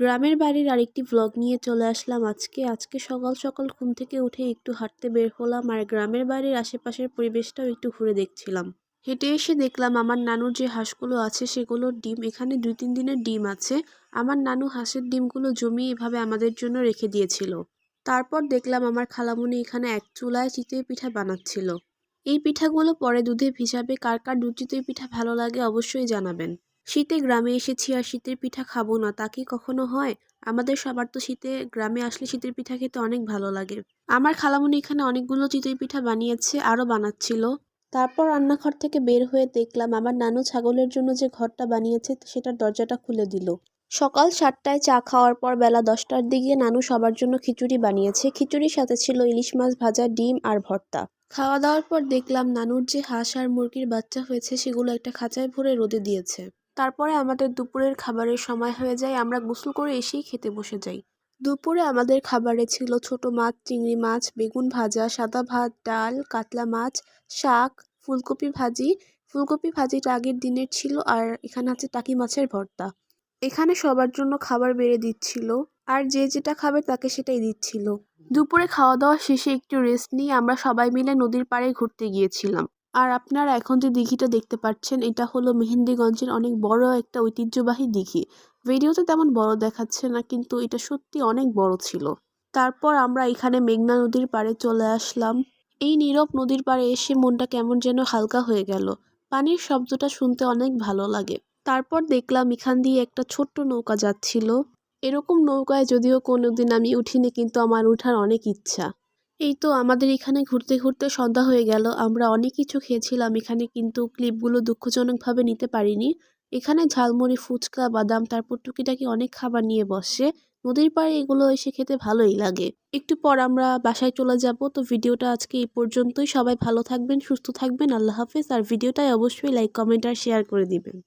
গ্রামের বাড়ির আরেকটি ভ্লগ নিয়ে চলে আসলাম আজকে সকাল সকাল ঘুম থেকে উঠে একটু হাঁটতে বের হলাম আর গ্রামের বাড়ির আশেপাশের পরিবেশটাও একটু ঘুরে দেখছিলাম। হেঁটে এসে দেখলাম আমার নানুর যে হাঁসগুলো আছে সেগুলোর ডিম, এখানে 2-3 দিনের ডিম আছে। আমার নানু হাঁসের ডিমগুলো জমিয়ে এভাবে আমাদের জন্য রেখে দিয়েছিল। তারপর দেখলাম আমার খালামণি এখানে এক চুলায় চিতই পিঠা বানাচ্ছিল। এই পিঠাগুলো পরে দুধে ভিজাবে। কার কার দুধ চিতই পিঠা ভালো লাগে অবশ্যই জানাবেন। শীতে গ্রামে এসেছি আর শীতের পিঠা খাবো না তা কি কখনো হয়? আমাদের সবার তো শীতে গ্রামে আসলে শীতের পিঠা খেতে অনেক ভালো লাগে। আমার খালামণি এখানে অনেকগুলো চিতই পিঠা বানিয়েছে, আরও বানাচ্ছিল। তারপর রান্নাঘর থেকে বের হয়ে দেখলাম আমার নানু ছাগলের জন্য যে ঘরটা বানিয়েছে সেটার দরজাটা খুলে দিল। সকাল 7টায় চা খাওয়ার পর বেলা 10টার দিকে নানু সবার জন্য খিচুড়ি বানিয়েছে। খিচুড়ির সাথে ছিল ইলিশ মাছ ভাজা, ডিম আর ভর্তা। খাওয়া দাওয়ার পর দেখলাম নানুর যে হাঁস আর মুরগির বাচ্চা হয়েছে সেগুলো একটা খাঁচায় ভরে রোদে দিয়েছে। তারপরে আমাদের দুপুরের খাবারের সময় হয়ে যায়, আমরা গোসল করে এসেই খেতে বসে যাই। দুপুরে আমাদের খাবারে ছিল ছোট মাছ, চিংড়ি মাছ, বেগুন ভাজা, সাদা ভাত, ডাল, কাতলা মাছ, শাক, ফুলকপি ভাজি। ফুলকপি ভাজিটা আগের দিনের ছিল আর এখানে আছে টাকি মাছের ভর্তা। এখানে সবার জন্য খাবার বেড়ে দিচ্ছিল আর যে যেটা খাবে তাকে সেটাই দিচ্ছিল। দুপুরে খাওয়া দাওয়া শেষে একটু রেস্ট নিয়ে আমরা সবাই মিলে নদীর পাড়ে ঘুরতে গিয়েছিলাম। আর আপনারা এখন যে দিঘিটা দেখতে পাচ্ছেন এটা হলো মেহেন্দিগঞ্জের অনেক বড় একটা ঐতিহ্যবাহী দিঘি। ভিডিওতে তেমন বড় দেখাচ্ছে না কিন্তু এটা সত্যি অনেক বড় ছিল। তারপর আমরা এখানে মেঘনা নদীর পাড়ে চলে আসলাম। এই নীরব নদীর পাড়ে এসে মনটা কেমন যেন হালকা হয়ে গেল। পানির শব্দটা শুনতে অনেক ভালো লাগে। তারপর দেখলাম এখান দিয়ে একটা ছোট্ট নৌকা যাচ্ছিল। এরকম নৌকায় যদিও কোনোদিন আমি উঠিনি কিন্তু আমার ওঠার অনেক ইচ্ছা। এই তো আমাদের এখানে ঘুরতে ঘুরতে সন্ধ্যা হয়ে গেল। আমরা অনেক কিছু খেয়েছিলাম এখানে কিন্তু ক্লিপগুলো দুঃখজনকভাবে নিতে পারিনি। এখানে ঝালমুড়ি, ফুচকা, বাদাম, তারপর টুকিটাকি অনেক খাবার নিয়ে বসে। নদীর পাড়ে এগুলো এসে খেতে ভালোই লাগে। একটু পর আমরা বাসায় চলে যাব। তো ভিডিওটা আজকে এই পর্যন্তই। সবাই ভালো থাকবেন, সুস্থ থাকবেন। আল্লাহ হাফেজ। আর ভিডিওটায় অবশ্যই লাইক, কমেন্ট আর শেয়ার করে দিবেন।